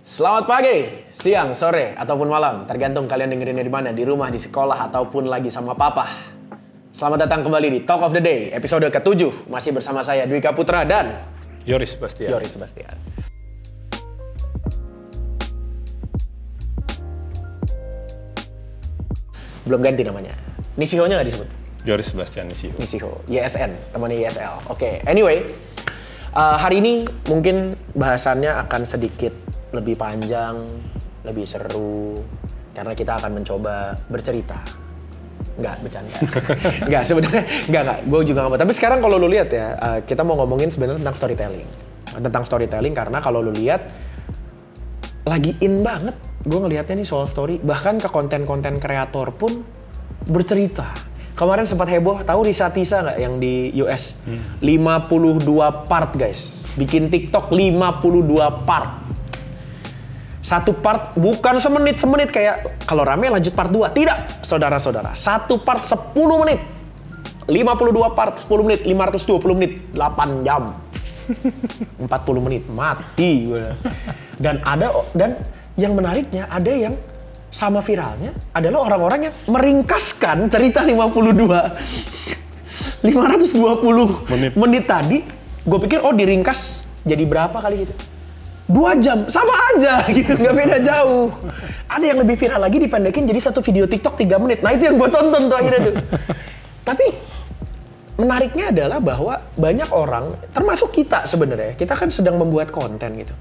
Selamat pagi, siang, sore, ataupun malam. Tergantung kalian dengerinnya di mana, di rumah, di sekolah, ataupun lagi sama papa. Selamat datang kembali di Talk of the Day, episode ke-7. Masih bersama saya, Dwika Putra dan Yoris Sebastian. Belum ganti namanya. Nisiho-nya nggak disebut? Yoris Sebastian Nisiho. Nisiho, YSN, temannya YSL. Oke, anyway. Hari ini mungkin bahasannya akan sedikit lebih panjang, lebih seru. Karena kita akan mencoba bercerita. Enggak, bercanda. Enggak, sebenarnya enggak. Gue juga nggak mau. Tapi sekarang kalau lu lihat ya, kita mau ngomongin sebenarnya tentang storytelling. Tentang storytelling karena kalau lu lihat, lagi in banget. Gue ngelihatnya nih soal story. Bahkan ke konten-konten kreator pun bercerita. Kemarin sempat heboh, tahu Risa Tisa nggak yang di US? 52 part guys. Bikin TikTok 52 part. Satu part bukan semenit kayak kalau rame lanjut part 2. Tidak, saudara-saudara. Satu part 10 menit. 52 part 10 menit, 520 menit, 8 jam. 40 menit, mati gue. Dan yang menariknya ada yang sama viralnya adalah orang-orang yang meringkaskan cerita 520 menit tadi. Gue pikir diringkas jadi berapa kali gitu. 2 jam, sama aja gitu, nggak beda jauh. Ada yang lebih viral lagi dipendekin jadi satu video TikTok 3 menit. Nah itu yang gue tonton tuh akhirnya tuh. Tapi menariknya adalah bahwa banyak orang, termasuk kita sebenarnya, kita kan sedang membuat konten gitu.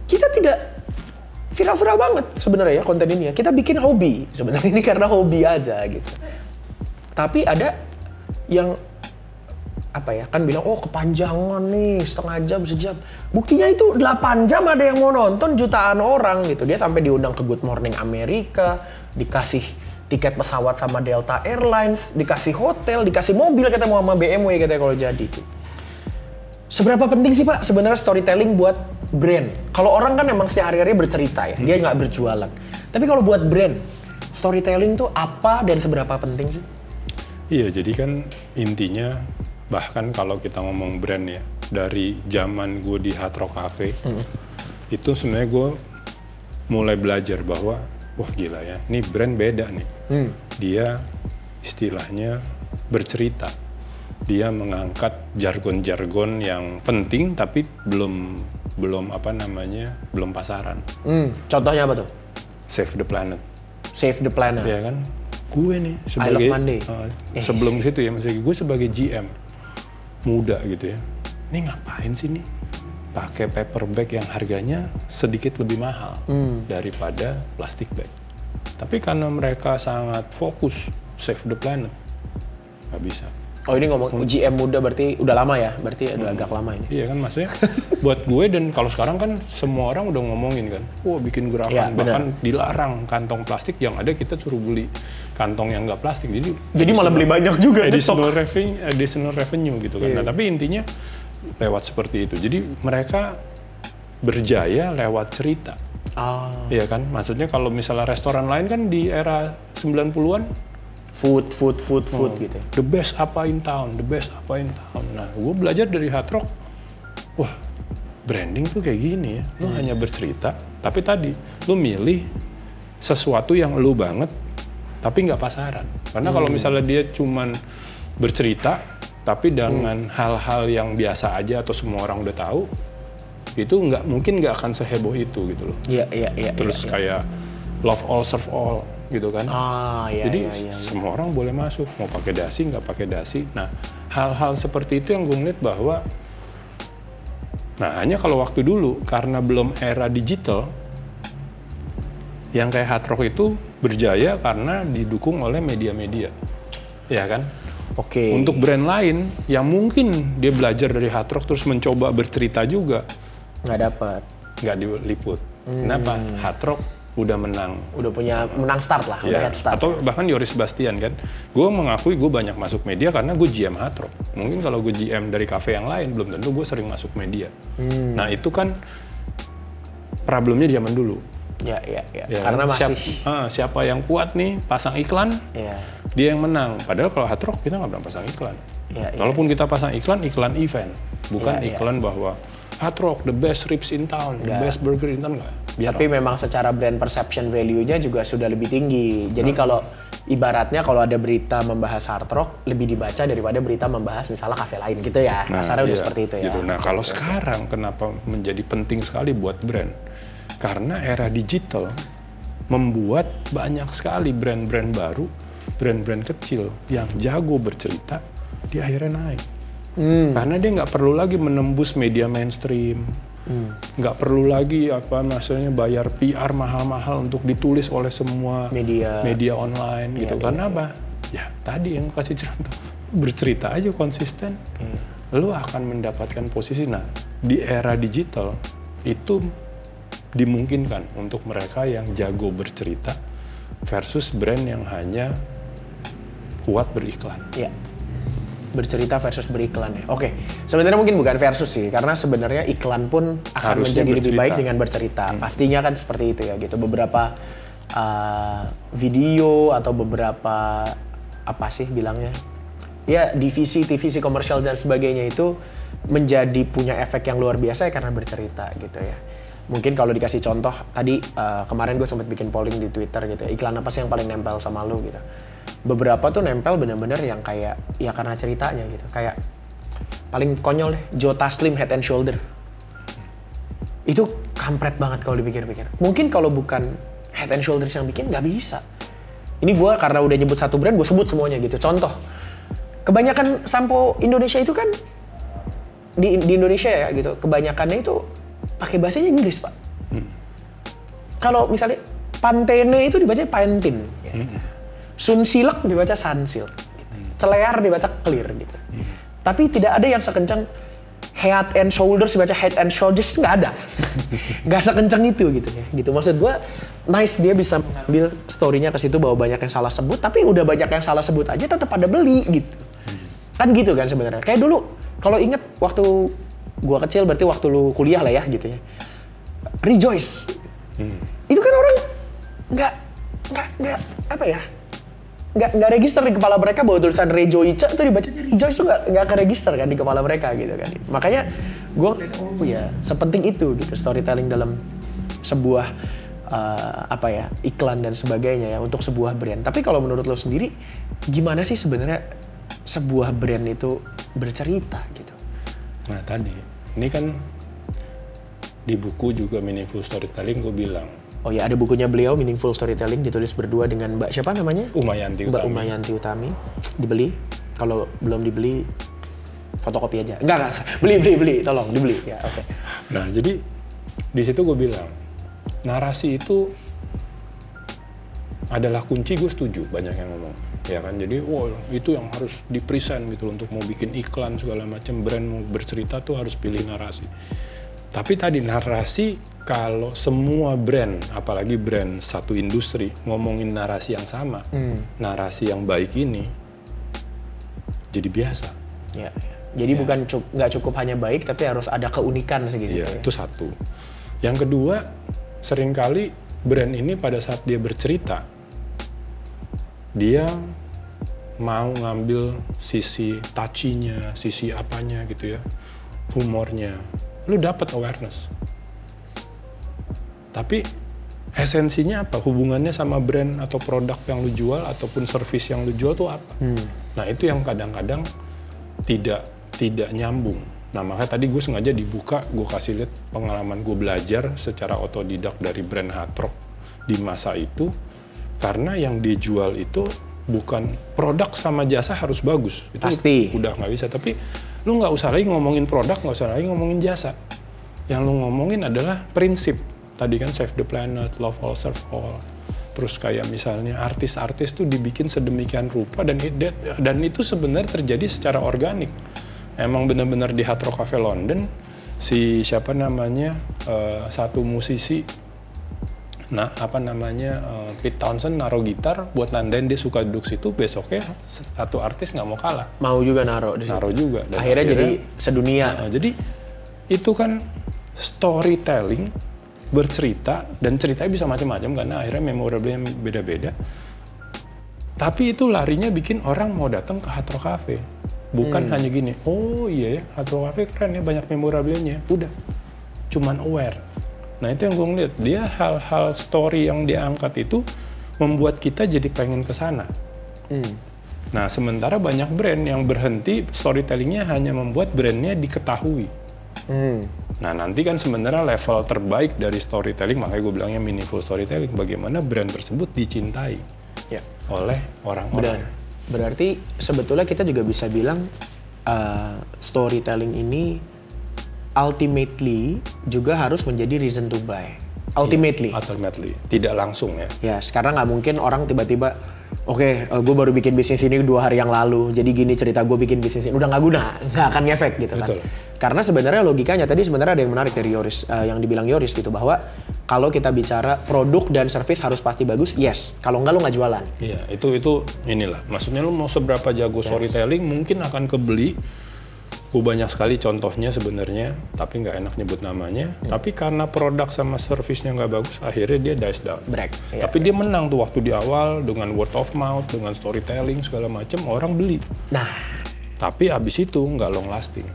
Kita tidak viral-viral banget sebenarnya konten ini ya. Kita bikin hobi sebenarnya, ini karena hobi aja gitu. Tapi ada yang kan bilang kepanjangan nih setengah jam sejam. Buktinya itu 8 jam ada yang mau nonton jutaan orang gitu. Dia sampai diundang ke Good Morning Amerika, dikasih tiket pesawat sama Delta Airlines, dikasih hotel, dikasih mobil katanya mau sama BMW katanya kalau jadi. Seberapa penting sih Pak sebenarnya storytelling buat brand? Kalau orang kan emang sehari-hari bercerita ya, dia nggak berjualan. Tapi kalau buat brand, storytelling tuh apa dan seberapa penting sih? Iya, jadi kan intinya bahkan kalau kita ngomong brand ya, dari zaman gue di Hard Rock Cafe, itu sebenarnya gue mulai belajar bahwa wah gila ya, ini brand beda nih. Dia istilahnya bercerita. Dia mengangkat jargon-jargon yang penting tapi belum pasaran. Contohnya apa tuh? Save the Planet. Save the Planet. Ya kan? Gue nih I Love Monday. Sebelum situ ya, maksudnya gue sebagai GM muda gitu ya. Ini ngapain sih nih? Pakai paper bag yang harganya sedikit lebih mahal daripada plastik bag. Tapi karena mereka sangat fokus save the planet, nggak bisa. Oh ini ngomong GM muda berarti udah lama ya? Berarti udah agak lama ini. Iya kan maksudnya buat gue dan kalau sekarang kan semua orang udah ngomongin kan, bikin gerakan ya, bahkan dilarang kantong plastik, yang ada kita suruh beli kantong yang nggak plastik. Jadi malah beli banyak juga. Additional revenue gitu kan. Nah tapi intinya lewat seperti itu. Jadi mereka berjaya lewat cerita. Iya kan? Maksudnya kalau misalnya restoran lain kan di era 90-an food gitu. The best apa in town. Nah, gue belajar dari Hard Rock. Wah, branding tuh kayak gini ya. Lu hanya bercerita, tapi tadi lu milih sesuatu yang lu banget, tapi nggak pasaran. Karena kalau misalnya dia cuman bercerita, tapi dengan hal-hal yang biasa aja atau semua orang udah tahu, itu mungkin nggak akan seheboh itu gitu loh. Iya. Terus kayak love all serve all gitu kan. Jadi semua orang boleh masuk, mau pakai dasi nggak pakai dasi. Nah hal-hal seperti itu yang gue ngeliat bahwa, hanya kalau waktu dulu karena belum era digital, yang kayak Hard Rock itu berjaya karena didukung oleh media-media, ya kan. Oke. Untuk brand lain yang mungkin dia belajar dari Hard Rock terus mencoba bercerita juga, nggak diliput. Kenapa? Hard Rock udah menang start lah, udah head start. Atau bahkan Yoris Sebastian kan, gue mengakui gue banyak masuk media karena gue GM Hard Rock. Mungkin kalau gue GM dari kafe yang lain belum tentu gue sering masuk media. Nah itu kan problemnya zaman dulu. Ya. Karena masih siapa yang kuat nih pasang iklan, dia yang menang. Padahal kalau Hard Rock kita nggak pernah pasang iklan. Walaupun kita pasang iklan event, bukan iklan bahwa Hard Rock the best ribs in town, the best burger in town, nggak. Tapi memang secara brand perception value-nya juga sudah lebih tinggi. Jadi kalau ibaratnya kalau ada berita membahas hard rock lebih dibaca daripada berita membahas misalnya kafe lain gitu ya. Kasarnya udah seperti itu ya. Gitu. Nah kalau sekarang kenapa menjadi penting sekali buat brand? Karena era digital membuat banyak sekali brand-brand baru, brand-brand kecil yang jago bercerita, dia akhirnya naik. Karena dia nggak perlu lagi menembus media mainstream, nggak perlu lagi bayar PR mahal-mahal untuk ditulis oleh semua media online gitu. Karena apa? Ya tadi yang kasih contoh, bercerita aja konsisten, lu akan mendapatkan posisi. Nah di era digital itu dimungkinkan untuk mereka yang jago bercerita versus brand yang hanya kuat beriklan. Iya. Bercerita versus beriklan ya. Oke, sebenarnya mungkin bukan versus sih, karena sebenarnya iklan pun akan Harusnya menjadi lebih bercerita. baik dengan bercerita. Pastinya kan seperti itu ya gitu. Beberapa video atau beberapa apa sih bilangnya? Ya divisi komersial dan sebagainya itu menjadi punya efek yang luar biasa ya karena bercerita gitu ya. Mungkin kalau dikasih contoh tadi kemarin gue sempat bikin polling di Twitter gitu ya, iklan apa sih yang paling nempel sama lu gitu. Beberapa tuh nempel bener-bener yang kayak ya karena ceritanya gitu. Kayak paling konyol deh, Joe Taslim Head and Shoulder. Itu kampret banget kalau dipikir-pikir. Mungkin kalau bukan Head and Shoulders yang bikin nggak bisa. Ini gue karena udah nyebut satu brand, gue sebut semuanya gitu. Contoh, kebanyakan sampo Indonesia itu kan di Indonesia ya gitu. Kebanyakannya itu pakai bahasanya Inggris pak. Kalau misalnya Pantene itu dibaca Pantene. Ya. Sunsilk dibaca Sunsilk. Gitu. Celear dibaca Clear gitu. Tapi tidak ada yang sekencang Head and Shoulders dibaca Head and Shoulders, nggak ada. Nggak sekencang itu gitu ya. Gitu maksud gue nice dia bisa mengambil story-nya ke situ bahwa banyak yang salah sebut, tapi udah banyak yang salah sebut aja tetap pada beli gitu. Kan gitu kan sebenarnya. Kayak dulu kalau inget waktu gua kecil berarti waktu lu kuliah lah ya gitu ya. Rejoice. Itu kan orang nggak apa ya? Nggak register di kepala mereka bahwa tulisan Rejoice itu dibacanya Rejoice tuh nggak keregister kan di kepala mereka gitu kan. Makanya gua oh ya sepenting itu gitu storytelling dalam sebuah iklan dan sebagainya ya untuk sebuah brand. Tapi kalau menurut lo sendiri gimana sih sebenarnya sebuah brand itu bercerita gitu? Nah tadi, ini kan di buku juga Meaningful Storytelling gue bilang. Oh ya ada bukunya beliau Meaningful Storytelling ditulis berdua dengan Mbak siapa namanya? Umayanti Utami. Mbak Umayanti Utami. Dibeli? Kalau belum dibeli fotokopi aja. Enggak. Beli. Tolong dibeli ya. Oke. Nah jadi di situ gue bilang narasi itu adalah kunci. Gue setuju banyak yang ngomong. Ya kan, jadi itu yang harus di-present gitu untuk mau bikin iklan segala macam, brand mau bercerita tuh harus pilih narasi. Tapi tadi narasi kalau semua brand, apalagi brand satu industri ngomongin narasi yang sama, narasi yang baik ini jadi biasa. Ya. Jadi bukan nggak cukup hanya baik, tapi harus ada keunikan segitu. Ya, itu satu. Yang kedua, seringkali brand ini pada saat dia bercerita, dia mau ngambil sisi touchy-nya, sisi apanya gitu ya, humornya. Lu dapat awareness. Tapi esensinya apa? Hubungannya sama brand atau produk yang lu jual ataupun service yang lu jual tuh apa? Nah itu yang kadang-kadang tidak nyambung. Nah makanya tadi gue sengaja dibuka, gue kasih lihat pengalaman gue belajar secara otodidak dari brand hard rock di masa itu. Karena yang dijual itu bukan produk sama jasa harus bagus. Itu pasti. Udah nggak bisa. Tapi lu nggak usah lagi ngomongin produk, nggak usah lagi ngomongin jasa. Yang lu ngomongin adalah prinsip. Tadi kan save the planet, love all, serve all. Terus kayak misalnya artis-artis tuh dibikin sedemikian rupa dan itu sebenarnya terjadi secara organik. Emang benar-benar di Hard Rock Cafe London, si siapa namanya, satu musisi, Pete Townshend naruh gitar buat nandain dia suka duduk situ, besoknya satu artis nggak mau kalah. Mau juga naruh juga. Dan akhirnya jadi sedunia. Jadi itu kan storytelling, bercerita, dan ceritanya bisa macam-macam karena akhirnya memorable-nya beda-beda. Tapi itu larinya bikin orang mau datang ke Hard Rock Cafe. Bukan hanya gini, oh iya ya Hard Rock Cafe keren ya banyak memorable-nya. Udah, cuman aware. Nah itu yang gue ngeliat, dia hal-hal story yang dia angkat itu membuat kita jadi pengen ke sana. Nah sementara banyak brand yang berhenti storytellingnya hanya membuat brandnya diketahui. Nah nanti kan sebenarnya level terbaik dari storytelling, makanya gue bilangnya meaningful storytelling, bagaimana brand tersebut dicintai oleh orang-orang. Berarti sebetulnya kita juga bisa bilang storytelling ini ultimately juga harus menjadi reason to buy. Ultimately. Ultimately, tidak langsung ya. Ya, sekarang nggak mungkin orang tiba-tiba, oke, gue baru bikin bisnis ini 2 hari yang lalu, jadi gini cerita gue bikin bisnis ini, udah nggak guna, nggak akan ngefek gitu kan. Betul. Karena sebenarnya logikanya tadi sebenarnya ada yang menarik dari Yoris, yang dibilang Yoris gitu, bahwa kalau kita bicara produk dan service harus pasti bagus, yes. Kalau nggak, lo nggak jualan. Iya, itu inilah. Maksudnya lu mau seberapa jago storytelling, mungkin akan kebeli. Gue banyak sekali contohnya sebenarnya, tapi nggak enak nyebut namanya. Tapi karena produk sama service-nya nggak bagus, akhirnya dia dies down. Break. Tapi dia menang tuh waktu di awal dengan word of mouth, dengan storytelling segala macam, orang beli. Nah, Tapi abis itu nggak long lasting.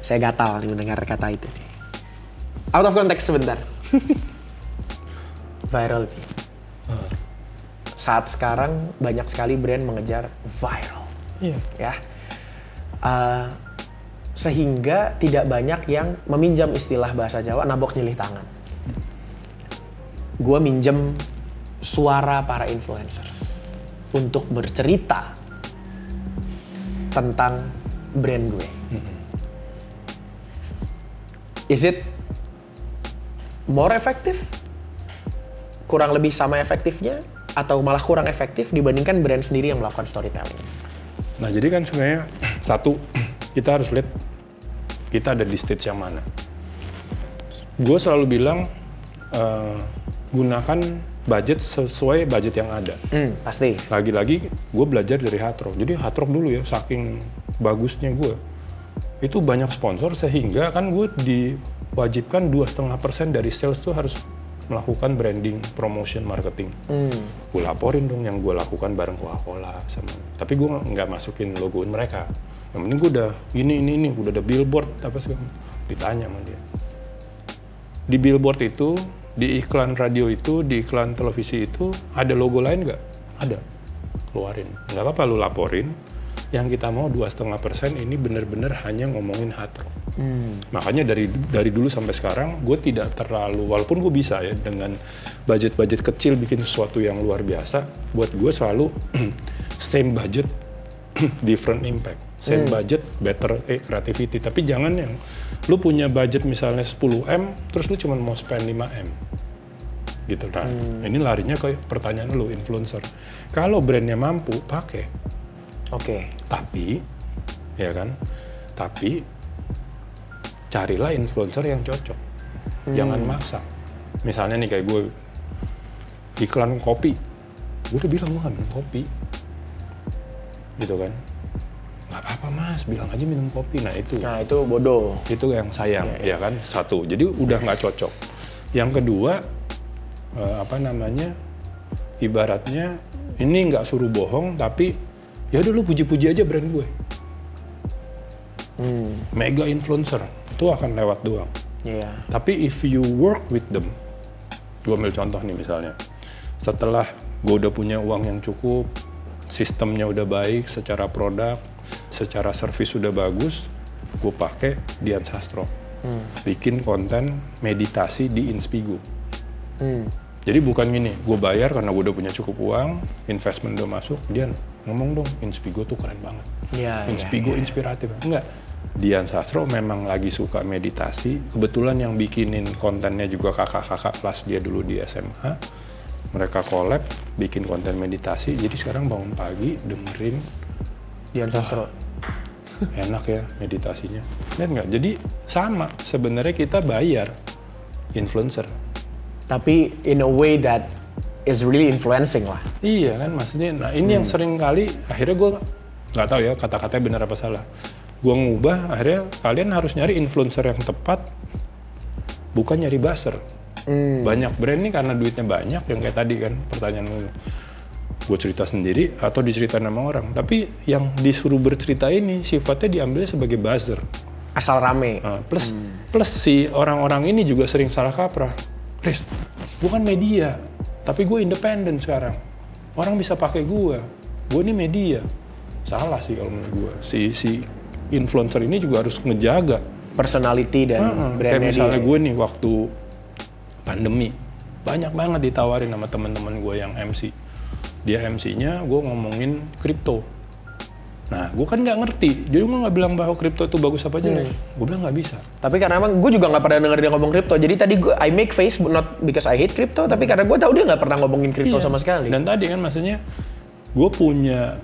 saya gatal nih mendengar kata itu nih. Out of context sebentar. Virality. Saat sekarang banyak sekali brand mengejar viral. Iya. Ya. Sehingga tidak banyak yang meminjam istilah bahasa Jawa nabok nyilih tangan. Gue minjem suara para influencers untuk bercerita tentang brand gue. Is it more effective? Kurang lebih sama efektifnya? Atau malah kurang efektif dibandingkan brand sendiri yang melakukan storytelling? Nah jadi kan sebenarnya satu, kita harus lihat kita ada di stage yang mana. Gue selalu bilang gunakan budget sesuai budget yang ada. Pasti. Lagi-lagi gue belajar dari Hard Rock. Jadi Hard Rock dulu ya, saking bagusnya gue. Itu banyak sponsor sehingga kan gue diwajibkan 2,5% dari sales tuh harus melakukan branding, promotion, marketing. Gue laporin dong yang gue lakukan bareng Coca-Cola sama. Tapi gue nggak masukin logoin mereka. Yang penting gue udah ini, udah ada billboard apa sih? Ditanya sama dia. Di billboard itu, di iklan radio itu, di iklan televisi itu ada logo lain nggak? Ada. Keluarin. Nggak apa-apa lu laporin. Yang kita mau 2,5% ini benar-benar hanya ngomongin Hard Rock. Makanya dari dulu sampai sekarang gue tidak terlalu, walaupun gue bisa ya dengan budget kecil bikin sesuatu yang luar biasa, buat gue selalu same budget, different impact. Same budget, better creativity. Tapi jangan yang lu punya budget misalnya 10M, terus lu cuma mau spend 5M. Gitu kan. Ini larinya ke pertanyaan lu, influencer. Kalau brandnya mampu, pakai. Oke. Tapi, ya kan, tapi carilah influencer yang cocok. Jangan maksa. Misalnya nih kayak gue, iklan kopi. Gue udah bilang gue gak minum kopi. Gitu kan. Gak apa-apa mas, bilang aja minum kopi. Nah itu bodoh. Itu yang sayang, ya kan, satu. Jadi udah gak cocok. Yang kedua, ibaratnya, ini gak suruh bohong, tapi ya udah lu puji-puji aja brand gue. Mega influencer itu akan lewat doang. Iya. Tapi if you work with them, gue ambil contoh nih misalnya, setelah gue udah punya uang yang cukup, sistemnya udah baik, secara produk, secara service udah bagus, gue pakai Dian Sastro, bikin konten meditasi di Inspigo. Jadi bukan gini, gue bayar karena gue udah punya cukup uang, investment udah masuk, Dian ngomong dong, Inspigo tuh keren banget. Inspigo inspiratif. Enggak, Dian Sastro memang lagi suka meditasi. Kebetulan yang bikinin kontennya juga kakak-kakak kelas dia dulu di SMA. Mereka collab, bikin konten meditasi. Jadi sekarang bangun pagi dengerin Dian Sastro. Enak ya meditasinya. Lihat nggak? Jadi sama, sebenarnya kita bayar influencer. Tapi in a way that is really influencing lah. Iya kan, maksudnya. Nah ini yang sering kali, akhirnya gue nggak tahu ya kata-katanya benar apa salah. Gue ngubah, akhirnya kalian harus nyari influencer yang tepat, bukan nyari buzzer. Banyak brand nih karena duitnya banyak, yang kayak tadi kan pertanyaan gue cerita sendiri atau diceritain sama orang. Tapi yang disuruh bercerita ini sifatnya diambilnya sebagai buzzer. Asal rame. Plus si orang-orang ini juga sering salah kaprah. Riz, gue kan media, tapi gue independen sekarang. Orang bisa pakai gue ini media. Salah sih kalau menurut gue. Si influencer ini juga harus ngejaga Personality dan brandnya kayak misalnya dia. gue nih waktu pandemi, banyak banget ditawarin sama teman-teman gue yang MC. Dia MC-nya gue ngomongin kripto. Nah, gue kan nggak ngerti, jadi gue nggak bilang bahwa kripto itu bagus apa jelek. Gue bilang nggak bisa. Tapi karena emang gue juga nggak pernah denger dia ngomong kripto. Jadi tadi I make face not because I hate crypto, tapi karena gue tahu dia nggak pernah ngomongin kripto sama sekali. Dan tadi kan maksudnya gue punya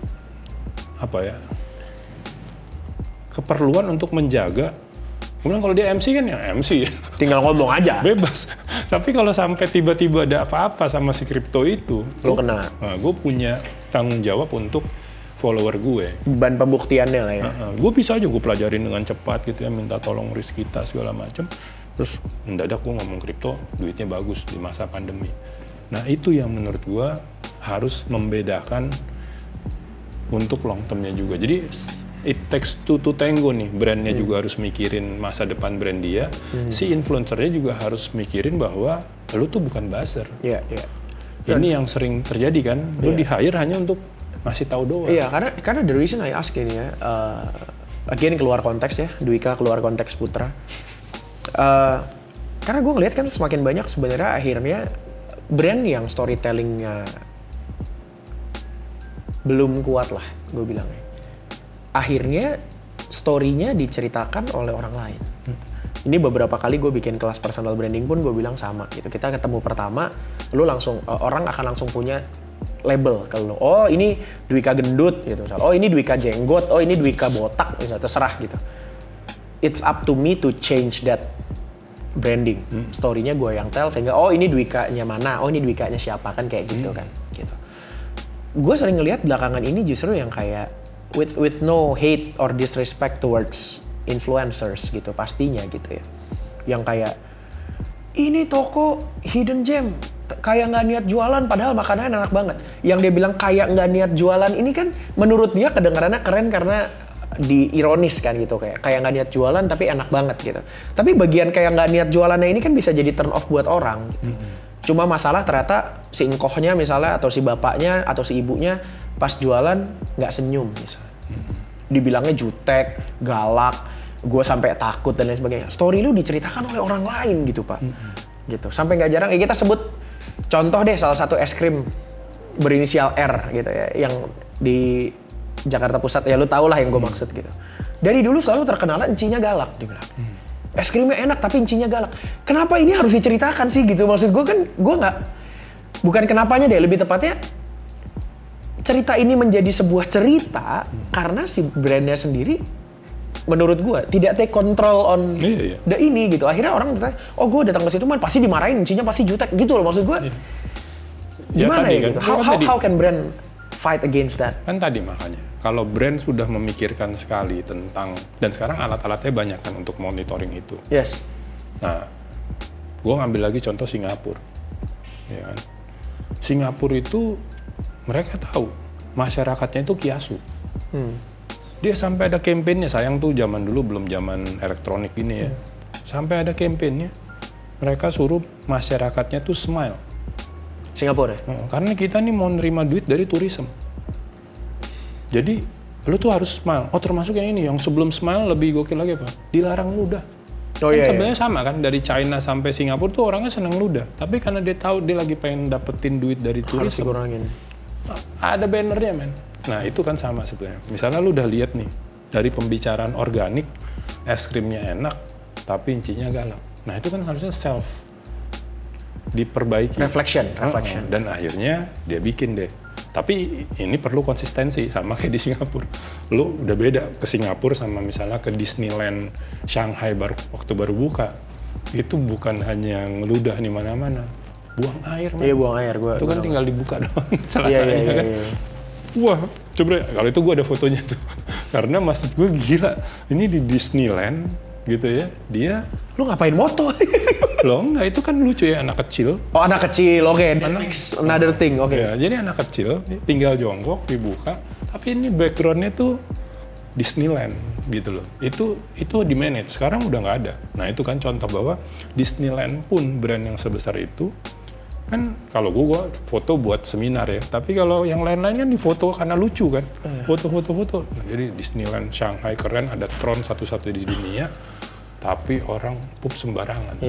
keperluan untuk menjaga. Gue bilang kalau dia MC kan ya MC, Tinggal ngomong aja. bebas. Tapi kalau sampai tiba-tiba ada apa-apa sama si kripto itu, Lo kena. nah, gue punya tanggung jawab untuk follower gue. Ban pembuktiannya lah ya. Gue bisa aja gue pelajarin dengan cepat gitu ya, minta tolong risk kita segala macem. Terus mendadak gue ngomong kripto, duitnya bagus di masa pandemi. Nah itu yang menurut gue harus membedakan untuk long termnya juga. Jadi it takes two to tango nih, brandnya juga harus mikirin masa depan brand dia. Si influencernya juga harus mikirin bahwa lu tuh bukan buzzer. Iya, iya. Ini yang sering terjadi kan, lu di-hire hanya untuk masih tahu doang. Iya, karena the reason I ask ini ya, again keluar konteks ya, Dwika keluar konteks Putra. Karena gue ngeliat kan semakin banyak sebenarnya akhirnya brand yang storytellingnya belum kuat lah, gue bilangnya. Akhirnya story-nya diceritakan oleh orang lain. Ini beberapa kali gue bikin kelas personal branding pun gue bilang sama gitu. Kita ketemu pertama, lu langsung orang akan langsung punya label ke lu. Oh ini Dwika gendut gitu. Oh ini Dwika jenggot. Oh ini Dwika botak. Misalnya terserah gitu. It's up to me to change that branding. Story-nya gue yang tell sehingga oh ini Dwika-nya mana. Oh ini Dwika-nya siapa kan kayak gitu kan. Gitu. Gue sering ngelihat belakangan ini justru yang kayak with no hate or disrespect towards influencers gitu pastinya gitu ya. Yang kayak ini toko hidden gem kayak nggak niat jualan padahal makanannya enak banget. Yang dia bilang kayak nggak niat jualan ini kan menurut dia kedengarannya keren karena diironis kan gitu kayak nggak niat jualan tapi enak banget gitu. Tapi bagian kayak nggak niat jualannya ini kan bisa jadi turn off buat orang. Gitu. Cuma masalah ternyata si engkohnya misalnya atau si bapaknya atau si ibunya pas jualan nggak senyum misalnya. Dibilangnya jutek, galak, gue sampai takut dan lain sebagainya. Story lu diceritakan oleh orang lain gitu pak. Gitu. Sampai nggak jarang kita sebut contoh deh salah satu es krim berinisial R gitu ya yang di Jakarta Pusat ya lu tau lah yang gue maksud gitu. Dari dulu selalu terkenal encinya galak dibilang. Es krimnya enak tapi encinya galak. Kenapa ini harus diceritakan sih gitu? Maksud gue kan gue nggak bukan kenapanya deh lebih tepatnya cerita ini menjadi sebuah cerita karena si brandnya sendiri menurut gue tidak take control on the ini gitu. Akhirnya orang bertanya, oh gue datang ke situ man pasti dimarahin, encinya pasti jutek gitu loh maksud gue. Gimana ya gitu? How can brand fight against that? Kan tadi makanya, kalau brand sudah memikirkan sekali tentang, dan sekarang alat-alatnya banyak kan untuk monitoring itu. Yes. Nah, gue ngambil lagi contoh Singapura. Ya kan? Singapura itu mereka tahu masyarakatnya itu kiasu. Dia sampai ada kampanye, sayang tuh zaman dulu belum zaman elektronik ini ya. Sampai ada kampanye, mereka suruh masyarakatnya tuh smile. Singapura ya? Karena kita nih mau nerima duit dari tourism. Jadi lu tuh harus smile. Oh termasuk yang ini, yang sebelum smile lebih gokil lagi apa? Dilarang ludah. Oh, kan iya, sebenarnya sama kan, dari China sampai Singapura tuh orangnya seneng ludah. Tapi karena dia tahu dia lagi pengen dapetin duit dari Harus tourism. dikurangin. Ada bannernya men. Nah itu kan sama sebenarnya. Misalnya lu udah lihat nih dari pembicaraan organik, es krimnya enak, tapi incinya galak. Nah itu kan harusnya self diperbaiki. Reflection. Dan akhirnya dia bikin deh. Tapi ini perlu konsistensi sama kayak di Singapura. Lu udah beda ke Singapura sama misalnya ke Disneyland Shanghai waktu baru buka. Itu bukan hanya ngeludah di mana-mana. Buang air, man. Iya buang air. Itu kan tinggal dibuka doang. Iya. Kan. Wah, coba kalau itu gue ada fotonya tuh. Karena maksud gue gila, ini di Disneyland gitu ya, dia... Lu ngapain moto? Loh enggak, itu kan lucu ya anak kecil. Oh anak kecil, oke. Another thing, oke. Ya, jadi anak kecil tinggal jongkok, dibuka, tapi ini backgroundnya tuh Disneyland gitu loh. Itu di manage. Sekarang udah nggak ada. Nah itu kan contoh bahwa Disneyland pun brand yang sebesar itu kan, kalau gue foto buat seminar ya. Tapi kalau yang lain-lain kan difoto karena lucu kan. Foto. Jadi Disneyland Shanghai keren, ada Tron satu-satu di dunia. Tapi orang pup sembarangan.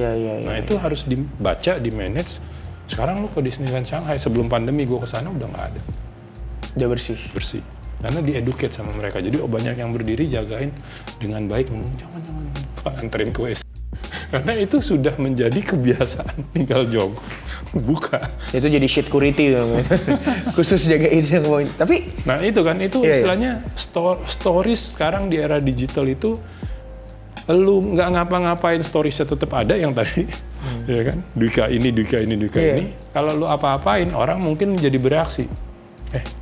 Nah itu harus dibaca, di manage. Sekarang lu ke Disneyland Shanghai, sebelum pandemi gue kesana udah nggak ada. Udah bersih. Karena di-educate sama mereka. Jadi banyak yang berdiri jagain dengan baik. Jangan anterin ke WC. Karena itu sudah menjadi kebiasaan, tinggal jog, buka. Itu jadi shit security khusus jagain yang poin. Tapi nah itu kan, itu istilahnya stories sekarang di era digital itu, lu nggak ngapa-ngapain storiesnya tetap ada yang tadi, ya kan? Dwika ini. Kalau lu apa-apain, orang mungkin jadi bereaksi.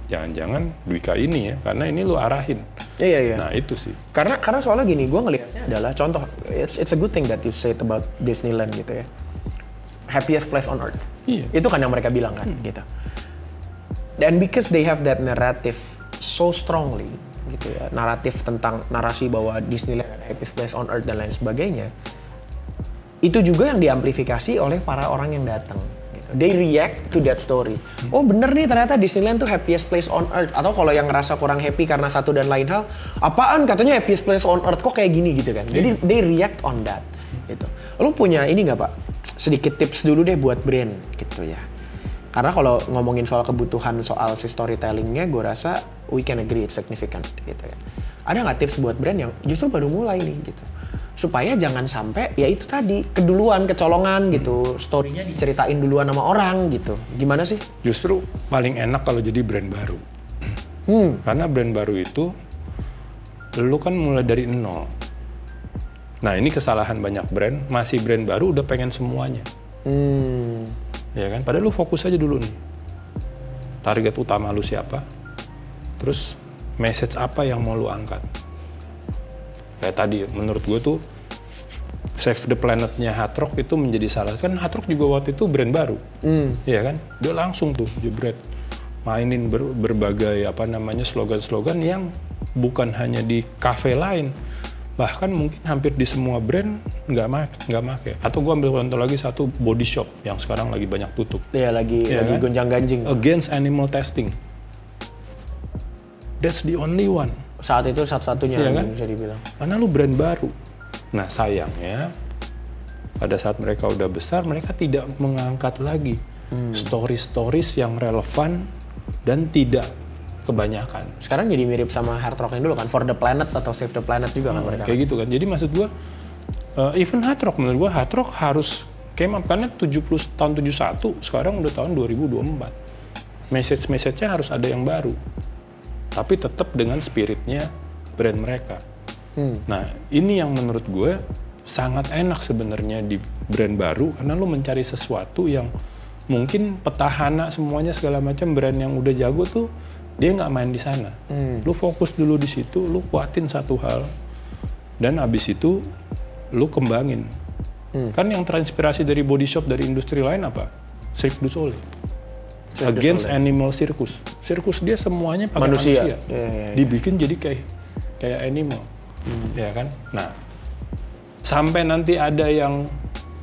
Jangan-jangan Dwika ini ya, karena ini lu arahin. Iya. Nah itu sih. Karena soalnya gini, gue ngelihatnya adalah contoh, it's a good thing that you said about Disneyland gitu ya. Happiest place on earth. Iya. Itu kan yang mereka bilang kan gitu. Dan because they have that narrative so strongly gitu ya, naratif tentang narasi bahwa Disneyland adalah happiest place on earth dan lain sebagainya, itu juga yang diamplifikasi oleh para orang yang datang. They react to that story. Oh bener nih, ternyata Disneyland tuh happiest place on earth. Atau kalau yang ngerasa kurang happy karena satu dan lain hal, apaan katanya happiest place on earth, kok kayak gini gitu kan. Jadi they react on that gitu. Lu punya ini nggak Pak? Sedikit tips dulu deh buat brand gitu ya. Karena kalau ngomongin soal kebutuhan soal si storytellingnya, gue rasa we can agree it's significant gitu ya. Ada nggak tips buat brand yang justru baru mulai nih gitu? Supaya jangan sampai ya itu tadi keduluan, kecolongan gitu, story-nya diceritain duluan sama orang gitu. Gimana sih? Justru paling enak kalau jadi brand baru. Karena brand baru itu lu kan mulai dari nol. Nah ini kesalahan banyak brand, masih brand baru udah pengen semuanya. Ya kan? Padahal lu fokus aja dulu nih. Target utama lu siapa? Terus message apa yang mau lu angkat? Kayak tadi, menurut gue tuh Save the Planet-nya Hard Rock itu menjadi salah. Kan Hard Rock juga waktu itu brand baru, iya kan? Dia langsung tuh jebret mainin berbagai slogan-slogan yang bukan hanya di kafe lain, bahkan mungkin hampir di semua brand nggak make. Atau gue ambil contoh lagi satu body shop yang sekarang lagi banyak tutup. Iya lagi kan? Gonjang-ganjing. Against animal testing. That's the only one. Saat itu satu-satunya kan? Bisa dibilang. Karena lu brand baru. Nah sayangnya pada saat mereka udah besar, mereka tidak mengangkat lagi stories yang relevan dan tidak kebanyakan. Sekarang jadi mirip sama Hard Rock yang dulu kan, For the Planet atau Save the Planet juga kan mereka. Kayak gitu kan. Jadi maksud gua, even Hard Rock, menurut gua Hard Rock harus came up karena tahun 71, sekarang udah tahun 2024. Message-nya harus ada yang baru. Tapi tetap dengan spiritnya brand mereka. Nah ini yang menurut gue sangat enak sebenarnya di brand baru, karena lu mencari sesuatu yang mungkin petahana semuanya segala macam, brand yang udah jago tuh dia nggak main di sana. Lu fokus dulu di situ, lu kuatin satu hal, dan abis itu lu kembangin. Kan yang terinspirasi dari body shop dari industri lain apa? Cirque du Soleil. Against animal circus. Sirkus dia semuanya pakai manusia. Dibikin jadi kayak animal. Ya kan? Nah, sampai nanti ada yang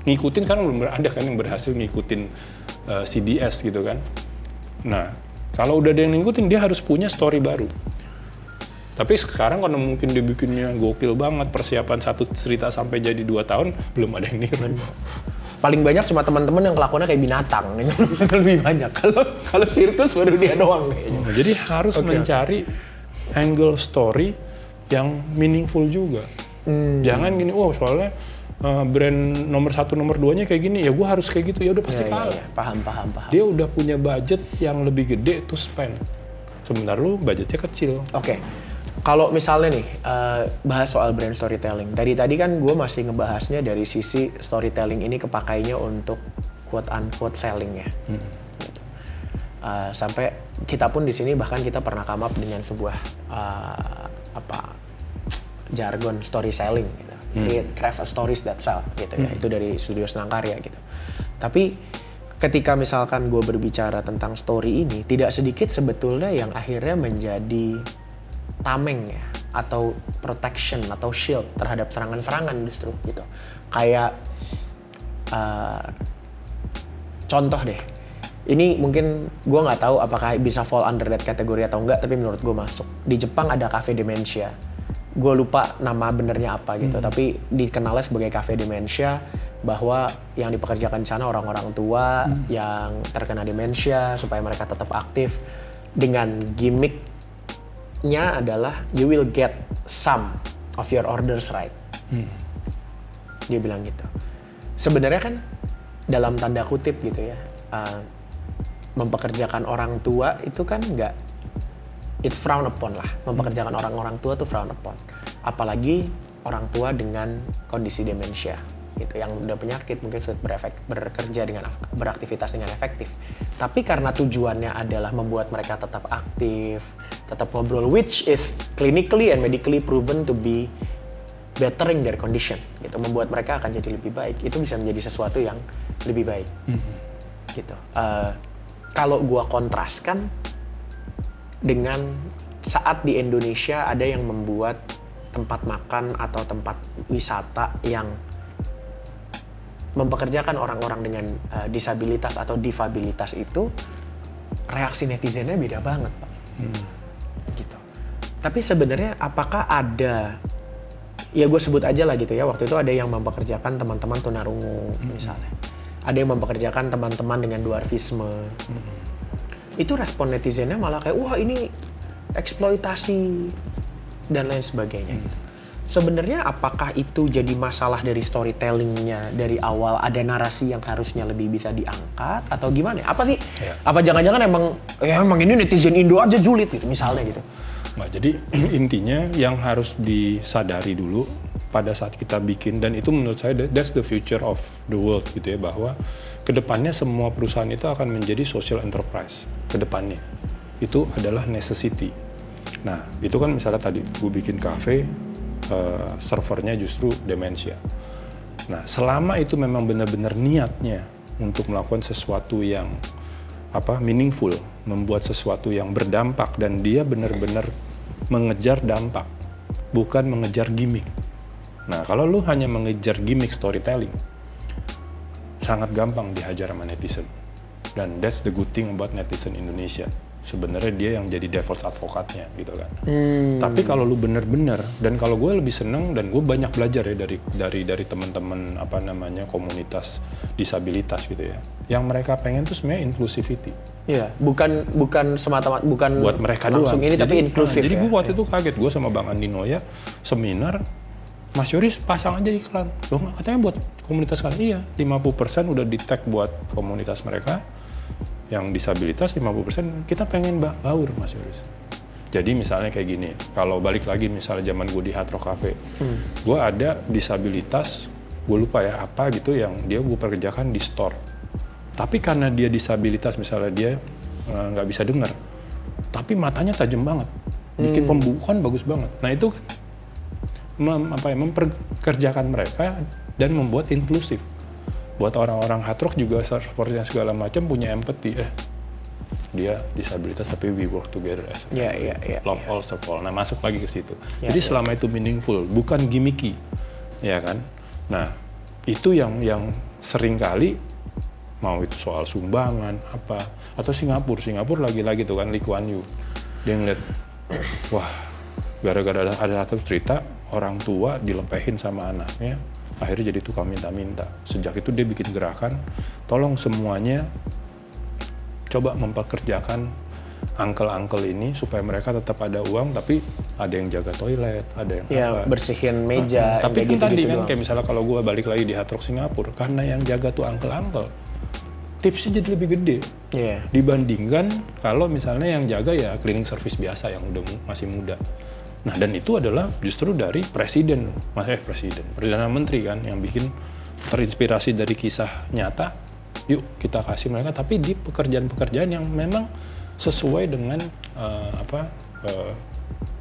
ngikutin, kan belum ada kan yang berhasil ngikutin CDS gitu kan. Nah, kalau udah ada yang ngikutin, dia harus punya story baru. Tapi sekarang kalau mungkin dia bikinnya gokil banget, persiapan satu cerita sampai jadi 2 tahun, belum ada yang niru. Paling banyak cuma teman-teman yang kelakuannya kayak binatang, lebih banyak. Kalau sirkus baru dia doang kayaknya. Jadi harus mencari angle story yang meaningful juga. Jangan gini, soalnya brand nomor 1, nomor 2-nya kayak gini, ya gue harus kayak gitu, ya udah pasti kalah. Paham. Dia udah punya budget yang lebih gede to spend. Sementara lu budgetnya kecil. Oke. Kalau misalnya nih, bahas soal brand storytelling. Tadi kan gue masih ngebahasnya dari sisi storytelling ini kepakainya untuk quote-unquote selling ya. Gitu. Sampai kita pun di sini bahkan kita pernah come up dengan sebuah jargon story selling gitu. Craft a stories that sell gitu ya. Itu dari Studio Senangkarya gitu. Tapi ketika misalkan gue berbicara tentang story ini, tidak sedikit sebetulnya yang akhirnya menjadi tameng ya, atau protection atau shield terhadap serangan-serangan justru gitu. Kayak contoh deh, ini mungkin gue nggak tahu apakah bisa fall under that kategori atau enggak, tapi menurut gue masuk. Di Jepang ada cafe dementia. Gue lupa nama benernya apa gitu, tapi dikenalnya sebagai cafe dementia, bahwa yang dipekerjakan di sana orang-orang tua yang terkena demensia supaya mereka tetap aktif, dengan gimmicknya adalah you will get some of your orders right. Dia bilang gitu. Sebenarnya kan dalam tanda kutip gitu ya, mempekerjakan orang tua itu kan nggak, it's frown upon lah. Mempekerjakan orang-orang tua tuh frown upon. Apalagi orang tua dengan kondisi demensia gitu, yang udah penyakit mungkin sulit bekerja dengan beraktivitas dengan efektif. Tapi karena tujuannya adalah membuat mereka tetap aktif, tetap ngobrol, which is clinically and medically proven to be bettering their condition gitu, membuat mereka akan jadi lebih baik. Itu bisa menjadi sesuatu yang lebih baik gitu. Kalau gua kontraskan dengan saat di Indonesia ada yang membuat tempat makan atau tempat wisata yang mempekerjakan orang-orang dengan disabilitas atau difabilitas, itu reaksi netizennya beda banget, Pak. Gitu. Tapi sebenarnya apakah ada, ya gue sebut aja lah gitu ya, waktu itu ada yang mempekerjakan teman-teman tunarungu misalnya. Ada yang mempekerjakan teman-teman dengan dwarfisme. Itu respon netizennya malah kayak, wah ini eksploitasi dan lain sebagainya gitu. Sebenarnya apakah itu jadi masalah dari storytellingnya dari awal, ada narasi yang harusnya lebih bisa diangkat atau gimana? Apa sih? Ya. Apa jangan-jangan emang ini netizen Indo aja julid gitu misalnya gitu? Nggak, jadi intinya yang harus disadari dulu pada saat kita bikin, dan itu menurut saya that's the future of the world gitu ya, bahwa kedepannya semua perusahaan itu akan menjadi social enterprise. Kedepannya itu adalah necessity. Nah itu kan misalnya tadi gue bikin cafe, servernya justru demensia. Nah selama itu memang benar-benar niatnya untuk melakukan sesuatu yang meaningful, membuat sesuatu yang berdampak, dan dia benar-benar mengejar dampak, bukan mengejar gimmick. Nah kalau lu hanya mengejar gimmick storytelling, sangat gampang dihajar sama netizen. Dan that's the good thing about netizen Indonesia. Sebenarnya dia yang jadi devil's advocate-nya gitu kan. Tapi kalau lu bener-bener, dan kalau gue lebih seneng, dan gue banyak belajar ya dari teman-teman komunitas disabilitas gitu ya. Yang mereka pengen tuh sebenarnya inclusivity. Iya, bukan semata-mata, bukan buat mereka langsung doang. ini, tapi inklusif. Jadi gue waktu itu kaget, gue sama Bang Andi Noya seminar, Mas Yoris pasang aja iklan. Loh katanya buat komunitas kalian. Iya, 50% udah di-tag buat komunitas mereka. Yang disabilitas 50% kita pengen baur, Mas Yoris. Jadi misalnya kayak gini, kalau balik lagi misalnya zaman gue di Hard Rock Cafe, gue ada disabilitas, gue lupa ya apa gitu, yang dia gue pekerjakan di store. Tapi karena dia disabilitas, misalnya dia nggak bisa dengar, tapi matanya tajam banget, bikin pembukaan bagus banget. Nah itu kan memperkerjakan mereka dan membuat inklusif. Buat orang-orang hard rock juga seperti segala macam punya empathy. Dia disabilitas tapi we work together as love all serve all. Nah masuk lagi ke situ. Jadi selama itu meaningful, bukan gimmicky, ya kan. Nah itu yang sering kali, mau itu soal sumbangan apa, atau Singapura lagi-lagi tuh kan Lee Kuan Yew, dia ngeliat, wah gara-gara ada satu cerita orang tua dilepehin sama anaknya, akhirnya jadi tukang minta-minta. Sejak itu dia bikin gerakan, tolong semuanya coba mempekerjakan uncle-uncle ini supaya mereka tetap ada uang, tapi ada yang jaga toilet, ada yang bersihin meja. Tapi kan tadi kan kayak misalnya kalau gue balik lagi di Hard Rock Singapura, karena yang jaga tuh uncle-uncle, tipsnya jadi lebih gede dibandingkan kalau misalnya yang jaga ya cleaning service biasa yang udah masih muda. Nah dan itu adalah justru dari Perdana Menteri kan yang bikin, terinspirasi dari kisah nyata, yuk kita kasih mereka, tapi di pekerjaan-pekerjaan yang memang sesuai dengan